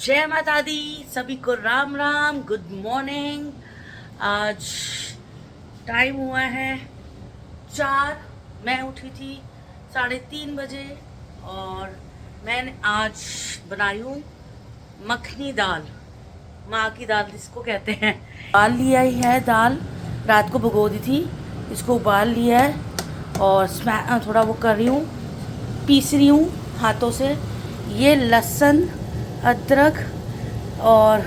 जय माता दी। सभी को राम राम, गुड मॉर्निंग। आज टाइम हुआ है 4। मैं उठी थी 3:30 बजे और मैंने आज बनाई हूँ मखनी दाल। माँ की दाल जिसको कहते हैं। उबाल लिया ही है दाल, रात को भिगो दी थी, इसको उबाल लिया है और थोड़ा वो कर रही हूँ, पीस रही हूँ हाथों से। ये लहसुन अदरक और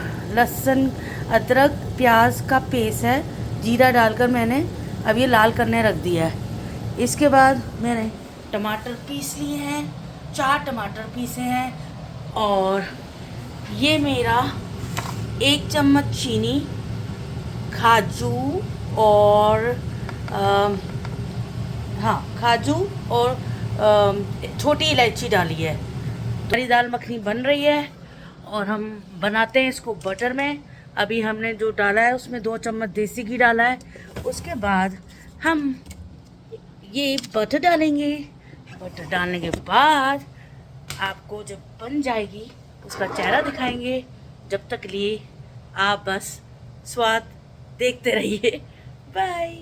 प्याज का पेस्ट है, जीरा डालकर मैंने अब ये लाल करने रख दिया है। इसके बाद मैंने टमाटर पीस लिए हैं, 4 टमाटर पीसे हैं और ये मेरा 1 चम्मच चीनी, काजू और काजू और छोटी इलायची डाली है। तो हरी दाल मखनी बन रही है और हम बनाते हैं इसको बटर में। अभी हमने जो डाला है उसमें 2 चम्मच देसी घी डाला है। उसके बाद हम ये बटर डालेंगे। बटर डालने के बाद आपको जब बन जाएगी उसका चेहरा दिखाएंगे। जब तक लिए आप बस स्वाद देखते रहिए। बाय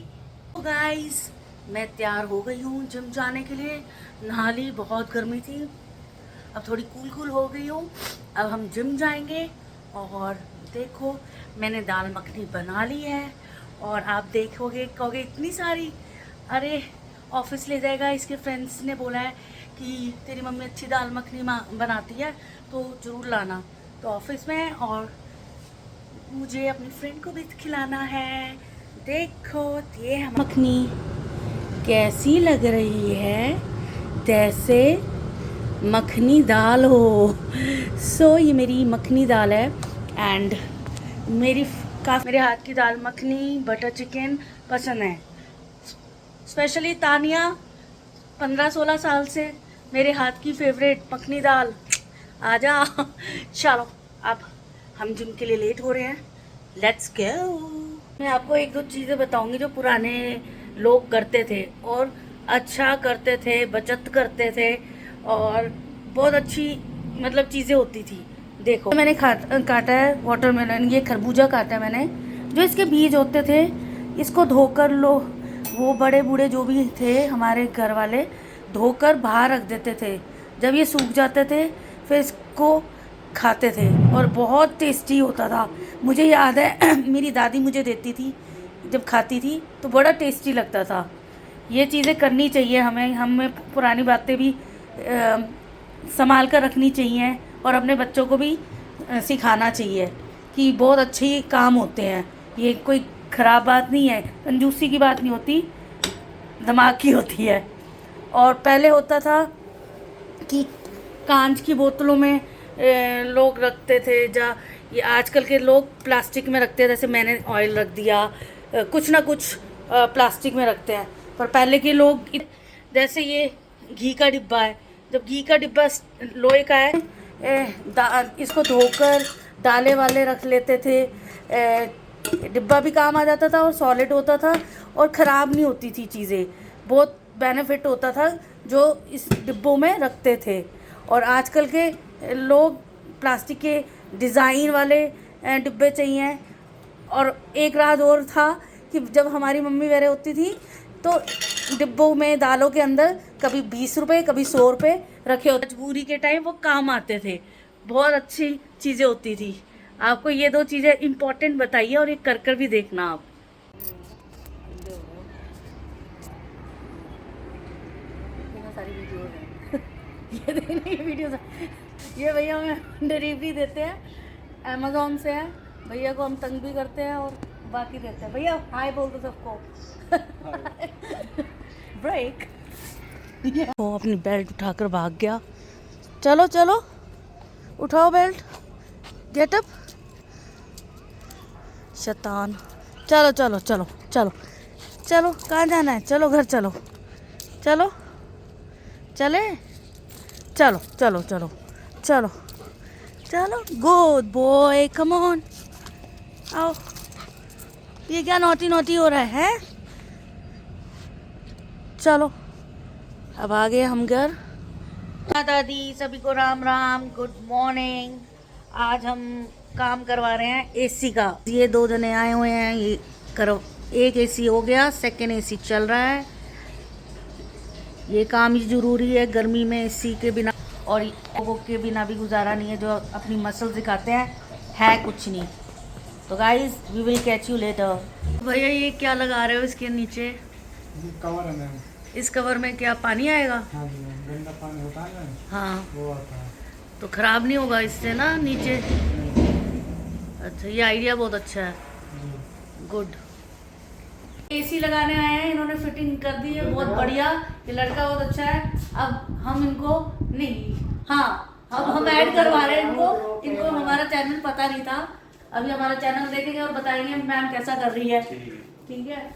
गाइस, मैं तैयार हो गई हूँ जिम जाने के लिए। नहा ली, बहुत गर्मी थी, अब थोड़ी कूल हो गई हूँ। अब हम जिम जाएंगे और देखो मैंने दाल मखनी बना ली है और आप देखोगे कहोगे इतनी सारी। अरे ऑफिस ले जाएगा, इसके फ्रेंड्स ने बोला है कि तेरी मम्मी अच्छी दाल मखनी बनाती है तो ज़रूर लाना। तो ऑफिस में और मुझे अपनी फ्रेंड को भी खिलाना है। देखो ये मखनी कैसी लग रही है, जैसे मखनी दाल हो। ये मेरी मखनी दाल है एंड मेरे हाथ की दाल मखनी बटर चिकन पसंद है। स्पेशली तानिया 15-16 साल से मेरे हाथ की फेवरेट मखनी दाल। आजा चलो, अब हम जिम के लिए लेट हो रहे हैं, लेट्स गो। मैं आपको 1-2 चीज़ें बताऊंगी जो पुराने लोग करते थे और अच्छा करते थे, बचत करते थे और बहुत अच्छी मतलब चीज़ें होती थी। देखो मैंने काटा है वाटरमेलन, ये खरबूजा काटा है मैंने। जो इसके बीज होते थे इसको धोकर लो, वो बड़े बूढ़े जो भी थे हमारे घर वाले धोकर बाहर रख देते थे। जब ये सूख जाते थे फिर इसको खाते थे और बहुत टेस्टी होता था। मुझे याद है मेरी दादी मुझे देती थी, जब खाती थी तो बड़ा टेस्टी लगता था। ये चीज़ें करनी चाहिए हमें पुरानी बातें भी संभाल कर रखनी चाहिए और अपने बच्चों को भी सिखाना चाहिए कि बहुत अच्छे काम होते हैं। ये कोई ख़राब बात नहीं है, कंजूसी की बात नहीं होती, दिमाग की होती है। और पहले होता था कि कांच की बोतलों में लोग रखते थे, ये आजकल के लोग प्लास्टिक में रखते हैं। जैसे मैंने ऑयल रख दिया, कुछ ना कुछ प्लास्टिक में रखते हैं। पर पहले के लोग जैसे ये घी का डिब्बा है, जब घी का डिब्बा लोहे का है, इसको धोकर डाले वाले रख लेते थे। डिब्बा भी काम आ जाता था और सॉलिड होता था और ख़राब नहीं होती थी चीज़ें। बहुत बेनिफिट होता था जो इस डिब्बों में रखते थे। और आजकल के लोग प्लास्टिक के डिज़ाइन वाले डिब्बे चाहिए। और एक राज और था कि जब हमारी मम्मी वगैरह होती थी तो डिब्बों में दालों के अंदर कभी 20 रुपये कभी 100 रुपये रखे होते, मजबूरी के टाइम वो काम आते थे। बहुत अच्छी चीज़ें होती थी। आपको ये 2 चीज़ें इम्पोर्टेंट बताइए और ये कर भी देखना आप। सारी वीडियोस हैं ये देखने ये वीडियोस। ये भैया हमें डिलीवरी देते हैं, अमेज़ॉन से है। भैया को हम तंग भी करते हैं और बाकी देते हैं। भैया हाय बोल दो सबको। ब्रेक। वो अपनी बेल्ट उठाकर भाग गया। चलो चलो उठाओ बेल्ट, गेट अप शैतान। चलो चलो चलो चलो चलो, कहाँ जाना है? चलो घर चलो, चलो चले, चलो चलो चलो चलो चलो, गुड बॉय, कम ऑन आओ। ये क्या नोटी नोटी हो रहा है? चलो अब आ गए हम घर। दादी सभी को राम राम, गुड मॉर्निंग। आज हम काम करवा रहे हैं एसी का। ये 2 जने आए हुए हैं, ये करो। एक एसी हो गया, सेकेंड एसी चल रहा है। ये काम ही ज़रूरी है गर्मी में, एसी के बिना और लोगों के बिना भी गुजारा नहीं है। जो अपनी मसल दिखाते हैं है कुछ नहीं। तो guys we will catch you later. भैया ये क्या लगा रहे हो इसके नीचे? कवर है मैम। इस कवर में क्या पानी आएगा? हाँ जी मैम, गंदा पानी होता है ना, हाँ, वो आता है। तो ख़राब नहीं होगा इससे ना नीचे? अच्छा, ये आइडिया बहुत अच्छा है, गुड। एसी लगाने आए हैं, इन्होंने फिटिंग कर दी है, बहुत बढ़िया। ये लड़का बहुत अच्छा है। अब हम इनको नहीं, हाँ अब हम ऐड करवा रहे हैं इनको। इनको हमारा चैनल पता नहीं था, अभी हमारा चैनल देखेंगे और बताएंगे मैम कैसा कर रही है। ठीक है।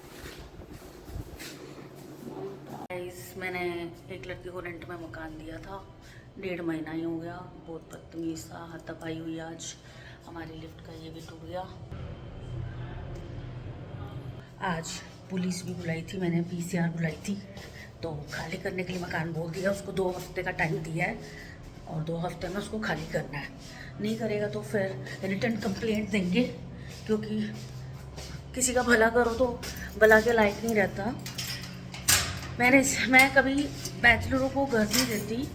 मैंने एक लड़की को रेंट में मकान दिया था, 1.5 महीना ही हो गया। बहुत बदतमीज़ था, हाथापाई हुई आज। हमारी लिफ्ट का ये भी टूट गया। आज पुलिस भी बुलाई थी मैंने, पीसीआर बुलाई थी, तो खाली करने के लिए मकान बोल दिया। उसको 2 हफ्ते का टाइम दिया है और 2 हफ्ते में उसको खाली करना है। नहीं करेगा तो फिर रिटर्न कंप्लेंट देंगे, क्योंकि किसी का भला करो तो भला के लायक नहीं रहता। मैं कभी बैचलरों को घर नहीं देती।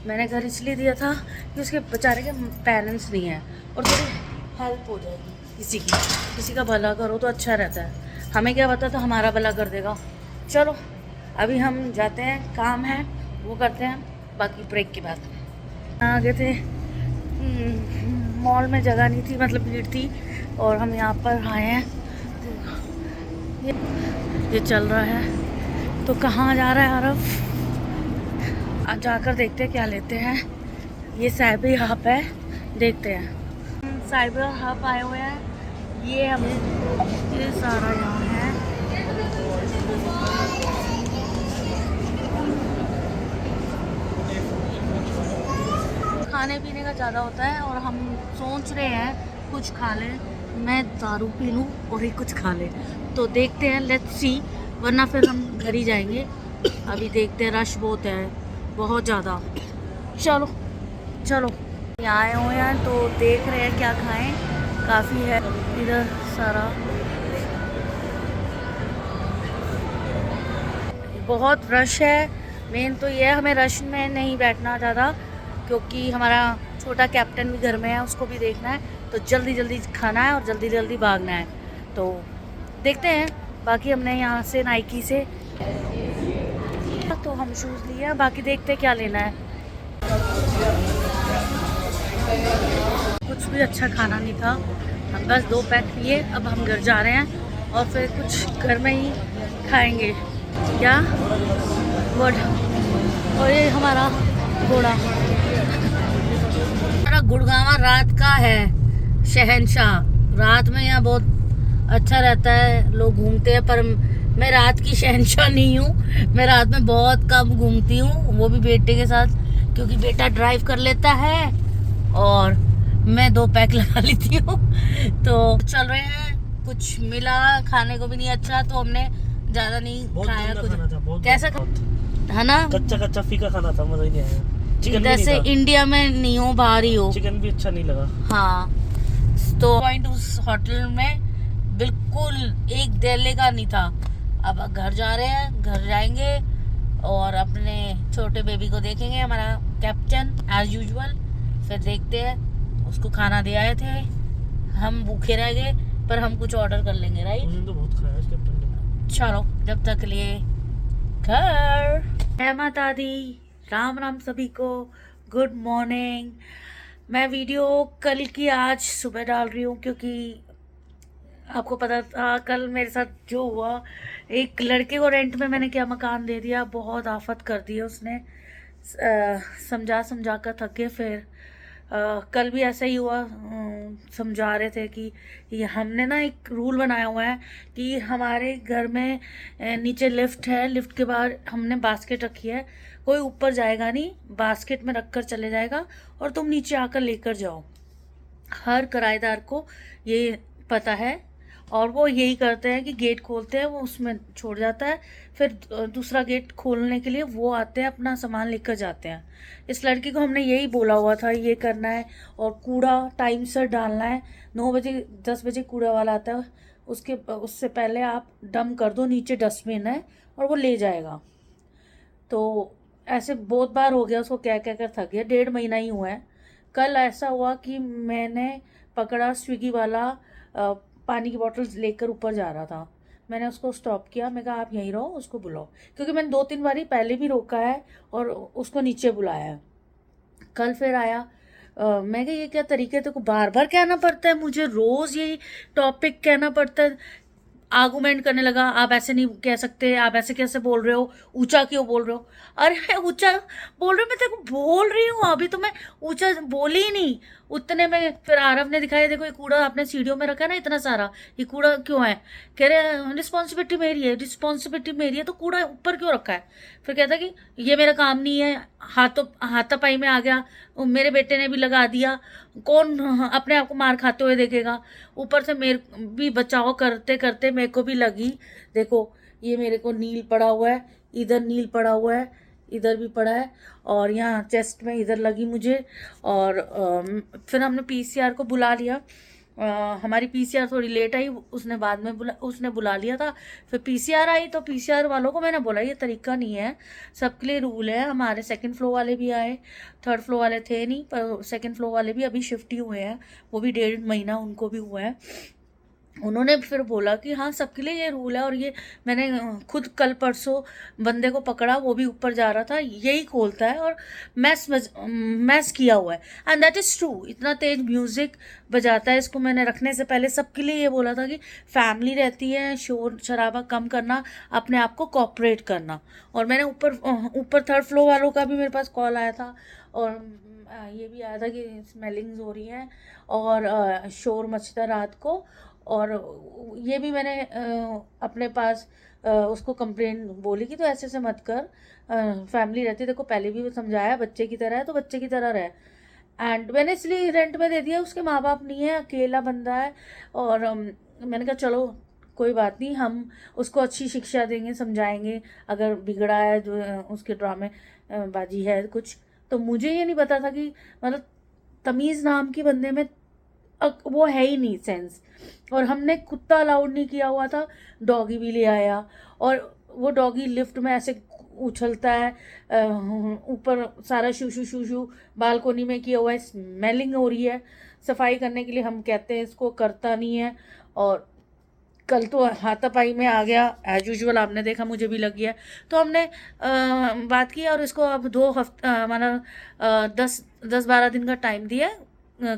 मैंने घर इसलिए दिया था कि उसके बेचारे के पेरेंट्स नहीं हैं और थोड़ी हेल्प हो जाएगी किसी का भला करो तो अच्छा रहता है। हमें क्या पता था हमारा भला कर देगा। चलो अभी हम जाते हैं, काम है वो करते हैं, बाकी ब्रेक के बाद। आ गए थे, मॉल में जगह नहीं थी, मतलब भीड़ थी, और हम यहाँ पर आए हैं। ये चल रहा है। तो कहाँ जा रहा है आरफ? आज जाकर देखते हैं क्या लेते हैं। ये साइबर हब है, देखते हैं। साइबर हब आए हुए हैं। ये हमें ये सारा यहाँ है। खाने पीने का ज़्यादा होता है और हम सोच रहे हैं कुछ खा लें। मैं दारू पी लूँ और ही कुछ खा लें, तो देखते हैं, लेट्स सी, वरना फिर हम घर ही जाएंगे। अभी देखते हैं, रश बहुत है, बहुत ज़्यादा। चलो चलो, यहाँ आए हुए हैं तो देख रहे हैं क्या खाएं। काफ़ी है इधर सारा, बहुत रश है। मेन तो ये है, हमें रश में नहीं बैठना ज़्यादा, क्योंकि हमारा छोटा कैप्टन भी घर में है, उसको भी देखना है। तो जल्दी जल्दी खाना है और जल्दी जल्दी भागना है। तो देखते हैं। बाकी हमने यहाँ से नाइकी से तो हम शूज़ लिए हैं, बाकी देखते हैं क्या लेना है। कुछ भी अच्छा खाना नहीं था, हम बस 2 पैक लिए। अब हम घर जा रहे हैं और फिर कुछ घर में ही खाएंगे। क्या गुड। और ये हमारा घोड़ा, हमारा गुड़गांव रात का है शहंशाह। रात में यहाँ बहुत अच्छा रहता है, लोग घूमते हैं, पर मैं रात की शहंशाह नहीं हूँ। मैं रात में बहुत कम घूमती हूँ, वो भी बेटे के साथ, क्योंकि बेटा ड्राइव कर लेता है और मैं 2 पैक लगा लेती हूँ। तो चल रहे हैं, कुछ मिला खाने को भी नहीं अच्छा, तो हमने ज़्यादा नहीं खाया कुछ। कैसा है ना, कच्चा कच्चा फीका खाना था, मजा ही नहीं आया। चिकन जैसे इंडिया में नहीं हो, बाहर ही हो। चिकन भी अच्छा नहीं लगा। हाँ, तो पॉइंट उस होटल में बिल्कुल एक डेले का नहीं था। अब घर जा रहे हैं, घर जाएंगे और अपने छोटे बेबी को देखेंगे, हमारा कैप्टन एज यूजुअल। फिर देखते हैं, उसको खाना दे आए थे, हम भूखे रह गए, पर हम कुछ ऑर्डर कर लेंगे, राइट? उसने तो बहुत खाया इस कैप्टन ने। चलो जब तक के लिए घर। जय माता दी, राम राम सभी को, गुड मॉर्निंग। मैं वीडियो कल की आज सुबह डाल रही हूँ, क्योंकि आपको पता था कल मेरे साथ जो हुआ। एक लड़के को रेंट में मैंने क्या मकान दे दिया, बहुत आफत कर दी है उसने। समझा कर थक गए। फिर कल भी ऐसा ही हुआ। समझा रहे थे कि ये हमने ना एक रूल बनाया हुआ है कि हमारे घर में नीचे लिफ्ट है, लिफ्ट के बाहर हमने बास्केट रखी है। कोई ऊपर जाएगा नहीं, बास्केट में रख कर चले जाएगा और तुम नीचे आकर लेकर जाओ। हर किराएदार को ये पता है और वो यही करते हैं कि गेट खोलते हैं, वो उसमें छोड़ जाता है, फिर दूसरा गेट खोलने के लिए वो आते हैं, अपना सामान लेकर जाते हैं। इस लड़की को हमने यही बोला हुआ था ये करना है, और कूड़ा टाइम से डालना है। 9 बजे 10 बजे कूड़ा वाला आता है, उससे पहले आप डंप कर दो, नीचे डस्टबिन है और वो ले जाएगा। तो ऐसे बहुत बार हो गया, उसको क्या कर थक गया, 1.5 महीना ही हुआ है। कल ऐसा हुआ कि मैंने पकड़ा, स्विगी वाला पानी की बॉटल लेकर ऊपर जा रहा था। मैंने उसको स्टॉप किया, मैं कहा आप यहीं रहो, उसको बुलाओ, क्योंकि मैंने 2-3 बारी पहले भी रोका है और उसको नीचे बुलाया है। कल फिर आया, मैं कहा ये क्या तरीके, तेरे को बार बार कहना पड़ता है, मुझे रोज़ यही टॉपिक कहना पड़ता है। आर्गूमेंट करने लगा, आप ऐसे नहीं कह सकते, आप ऐसे कैसे बोल रहे हो, ऊंचा क्यों बोल रहे हो। अरे मैं ऊंचा बोल रही हूँ, मैं तेरे को बोल रही हूँ, अभी तो मैं ऊंचा बोली ही नहीं। उतने में फिर आरव ने दिखाया, देखो ये कूड़ा आपने सीढ़ियों में रखा है ना इतना सारा, ये कूड़ा क्यों है। कह रहे रिस्पॉन्सिबिलिटी मेरी है, रिस्पॉन्सिबिलिटी मेरी है तो कूड़ा ऊपर क्यों रखा है। फिर कहता कि ये मेरा काम नहीं है, हाथापाई में आ गया, मेरे बेटे ने भी लगा दिया, कौन अपने आप को मार खाते हुए देखेगा। ऊपर से मेरे भी बचाव करते करते मेरे को भी लगी। देखो ये मेरे को नील पड़ा हुआ है, इधर नील पड़ा हुआ है, इधर भी पड़ा है, और यहाँ चेस्ट में इधर लगी मुझे। और फिर हमने पीसीआर को बुला लिया। हमारी पीसीआर थोड़ी लेट आई, उसने बाद में उसने बुला लिया था। फिर पीसीआर आई तो पीसीआर वालों को मैंने बोला ये तरीका नहीं है, सबके लिए रूल है। हमारे 2nd फ्लोर वाले भी आए, 3rd फ्लोर वाले थे नहीं, पर 2nd फ्लोर वाले भी अभी शिफ्ट ही हुए हैं, वो भी 1.5 महीना उनको भी हुआ है। उन्होंने फिर बोला कि हाँ सबके लिए ये रूल है, और ये मैंने खुद कल परसों बंदे को पकड़ा, वो भी ऊपर जा रहा था, यही खोलता है और मैस किया हुआ है। एंड दैट इज़ ट्रू, इतना तेज म्यूज़िक बजाता है। इसको मैंने रखने से पहले सबके लिए ये बोला था कि फैमिली रहती है, शोर शराबा कम करना, अपने आप को कोऑपरेट करना। और मैंने ऊपर 3rd फ्लोर वालों का भी मेरे पास कॉल आया था, और ये भी आया था कि स्मेलिंग्स हो रही हैं और शोर मचता रात को। और ये भी मैंने अपने पास उसको कंप्लेन बोली कि तो ऐसे मत कर, फैमिली रहती है, देखो पहले भी समझाया, बच्चे की तरह है तो बच्चे की तरह रहे। एंड मैंने इसलिए रेंट में दे दिया, उसके माँ बाप नहीं है, अकेला बंदा है। और मैंने कहा चलो कोई बात नहीं, हम उसको अच्छी शिक्षा देंगे, समझाएंगे, अगर बिगड़ा है जो उसके ड्रामे बाजी है कुछ। तो मुझे ये नहीं पता था कि मतलब तमीज़ नाम की बंदे में वो है ही नहीं सेंस। और हमने कुत्ता अलाउड नहीं किया हुआ था, डॉगी भी ले आया, और वो डॉगी लिफ्ट में ऐसे उछलता है, ऊपर सारा शू शू शू शू बालकोनी में किया हुआ है, स्मेलिंग हो रही है। सफाई करने के लिए हम कहते हैं इसको, करता नहीं है। और कल तो हाथापाई में आ गया एज यूजुअल, आपने देखा मुझे भी लगी है। तो हमने बात की और इसको अब 2 हफ्ता मतलब 10-12 दिन का टाइम दिया,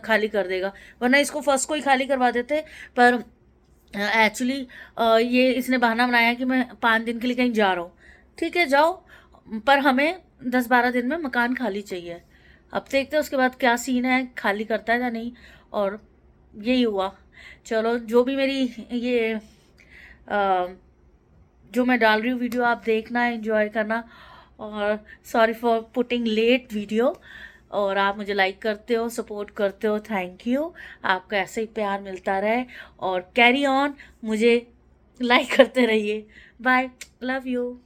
खाली कर देगा, वरना इसको फर्स्ट को ही खाली करवा देते। पर एक्चुअली ये इसने बहाना बनाया कि मैं 5 दिन के लिए कहीं जा रहा हूँ। ठीक है जाओ, पर हमें 10-12 दिन में मकान खाली चाहिए। अब देखते हैं उसके बाद क्या सीन है, खाली करता है या नहीं। और यही हुआ। चलो जो भी मेरी ये जो मैं डाल रही हूँ वीडियो, आप देखना, एंजॉय करना। और sorry for putting late video. और आप मुझे लाइक करते हो, सपोर्ट करते हो, थैंक यू। आपका ऐसे ही प्यार मिलता रहे और कैरी ऑन, मुझे लाइक करते रहिए। Bye, love you.